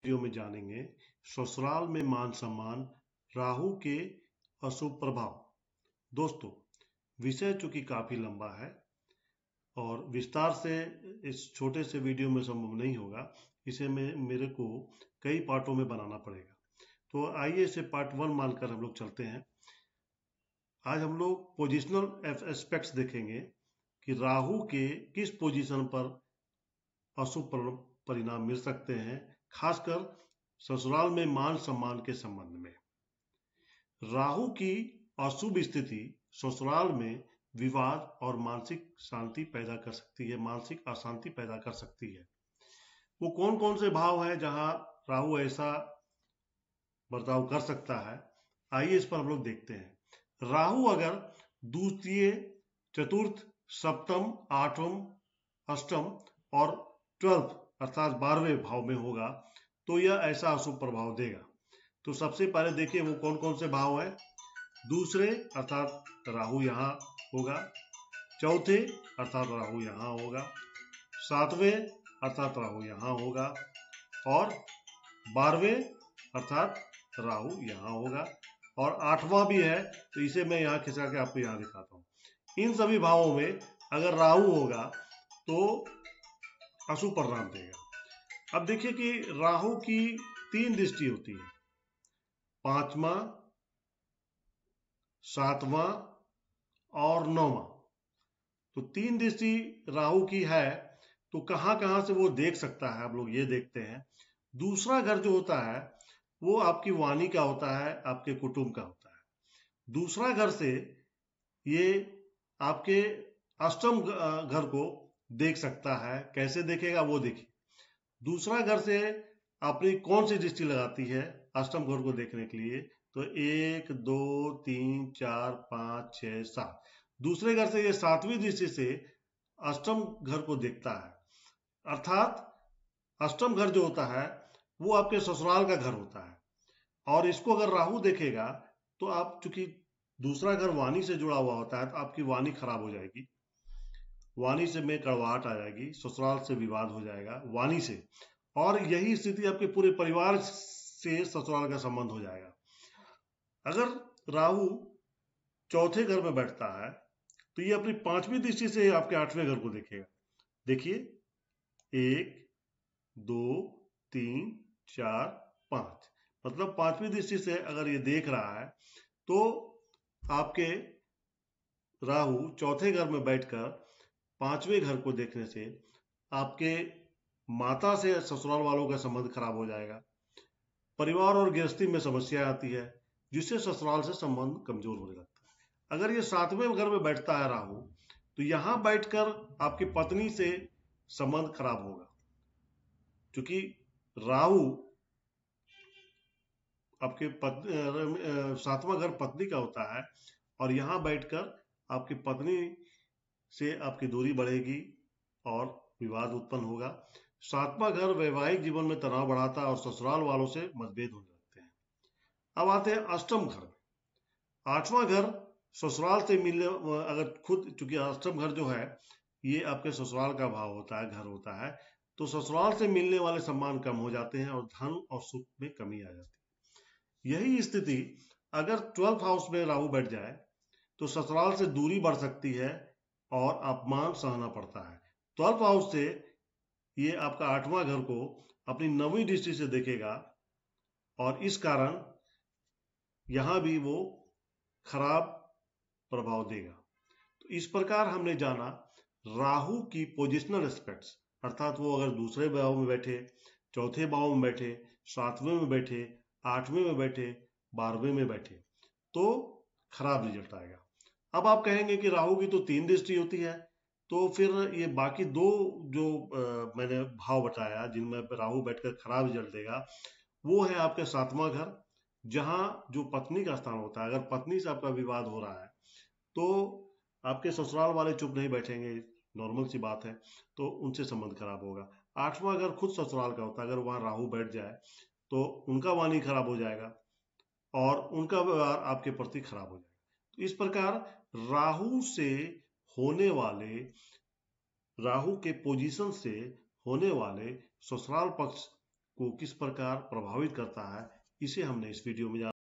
Video में जानेंगे ससुराल में मान सम्मान, राहु के अशुभ प्रभाव। दोस्तों, विषय चूंकि काफी लंबा है और विस्तार से इस छोटे से वीडियो में संभव नहीं होगा, इसे मेरे को कई पार्टों में बनाना पड़ेगा। तो आइए इसे पार्ट 1 मानकर हम लोग चलते हैं। आज हम लोग पोजिशनल एस्पेक्ट्स देखेंगे कि राहु के किस पोजीशन पर अशुभ परिणाम मिल सकते हैं, खासकर ससुराल में मान सम्मान के संबंध में। राहु की अशुभ स्थिति ससुराल में विवाद और मानसिक शांति पैदा कर सकती है, मानसिक अशांति पैदा कर सकती है। वो कौन कौन से भाव है जहां राहु ऐसा बर्ताव कर सकता है, आइए इस पर हम लोग देखते हैं। राहु अगर द्वितीय, चतुर्थ, सप्तम, आठम, अष्टम और 12 अर्थात 12वें भाव में होगा तो यह ऐसा अशुभ प्रभाव देगा। तो सबसे पहले देखिए वो कौन कौन से भाव है। दूसरे अर्थात राहु यहाँ होगा, चौथे अर्थात राहु यहाँ होगा, सातवें अर्थात राहु यहाँ होगा और 12वें अर्थात राहु यहाँ होगा और 8वां भी है, तो इसे मैं यहाँ खिंचा के आपको यहाँ दिखाता हूँ। इन सभी भावों में अगर राहु होगा तो अशुभ परिणाम देगा। अब देखिए कि राहु की 3 दृष्टि होती है, 5वां, 7वां और 9वां। तो 3 दृष्टि राहु की है, तो कहां कहां से वो देख सकता है, आप लोग ये देखते हैं। दूसरा घर जो होता है वो आपकी वाणी का होता है, आपके कुटुंब का होता है। दूसरा घर से ये आपके अष्टम घर को देख सकता है। कैसे देखेगा वो देखिए। दूसरा घर से अपनी कौन सी दृष्टि लगाती है अष्टम घर को देखने के लिए, तो 1, 2, 3, 4, 5, 6, 7। दूसरे घर से ये 7वीं दृष्टि से अष्टम घर को देखता है। अर्थात अष्टम घर जो होता है वो आपके ससुराल का घर होता है और इसको अगर राहु देखेगा तो आप, चूंकि दूसरा घर वाणी से जुड़ा हुआ होता है, तो आपकी वाणी खराब हो जाएगी, वाणी से में कड़वाहट आ जाएगी, ससुराल से विवाद हो जाएगा वाणी से, और यही स्थिति आपके पूरे परिवार से ससुराल का संबंध हो जाएगा। अगर राहु चौथे घर में बैठता है तो ये अपनी 5वीं दृष्टि से आपके 8वें घर को देखेगा। देखिए 1, 2, 3, 4, 5, मतलब 5वीं दृष्टि से अगर ये देख रहा है तो आपके राहु चौथे घर में बैठकर 5वें घर को देखने से आपके माता से ससुराल वालों का संबंध खराब हो जाएगा, परिवार और गृहस्थी में समस्या आती है, जिससे ससुराल से संबंध कमजोर होने लगता है। अगर ये 7वें घर में बैठता है राहु, तो यहां बैठकर आपकी पत्नी से संबंध खराब होगा, क्योंकि राहु आपके 7वां घर पत्नी का होता है और यहां बैठकर आपकी पत्नी से आपकी दूरी बढ़ेगी और विवाद उत्पन्न होगा। 7वां घर वैवाहिक जीवन में तनाव बढ़ाता है और ससुराल वालों से मतभेद होने लगते हैं। अब आते हैं अष्टम घर में। 8वां घर ससुराल से मिलने, अगर खुद, चूंकि अष्टम घर जो है ये आपके ससुराल का भाव होता है, घर होता है, तो ससुराल से मिलने वाले सम्मान कम हो जाते हैं और धन और सुख में कमी आ जाती है। यही स्थिति अगर 12th हाउस में राहु बैठ जाए तो ससुराल से दूरी बढ़ सकती है और अपमान सहना पड़ता है। 12th हाउस से ये आपका 8वां घर को अपनी 9वीं दृष्टि से देखेगा और इस कारण यहां भी वो खराब प्रभाव देगा। तो इस प्रकार हमने जाना राहु की पोजिशनल एस्पेक्ट्स, अर्थात वो अगर दूसरे भाव में बैठे, चौथे भाव में बैठे, 7वें में बैठे, 8वें में बैठे, 12वें में बैठे, तो खराब रिजल्ट आएगा। अब आप कहेंगे कि राहु की तो 3 दृष्टि होती है, तो फिर ये बाकी 2 जो मैंने भाव बताया जिनमें राहु बैठकर खराब रिजल्ट देगा, वो है आपका 7वां घर, जहां जो पत्नी का स्थान होता है। अगर पत्नी से आपका विवाद हो रहा है तो आपके ससुराल वाले चुप नहीं बैठेंगे, नॉर्मल सी बात है, तो उनसे संबंध खराब होगा। 8वां घर खुद ससुराल का होता है, अगर वहां राहु बैठ जाए तो उनका वाणी खराब हो जाएगा और उनका व्यवहार आपके प्रति खराब हो जाएगा। तो इस प्रकार राहु से होने वाले, राहु के पोजीशन से होने वाले ससुराल पक्ष को किस प्रकार प्रभावित करता है, इसे हमने इस वीडियो में जाना।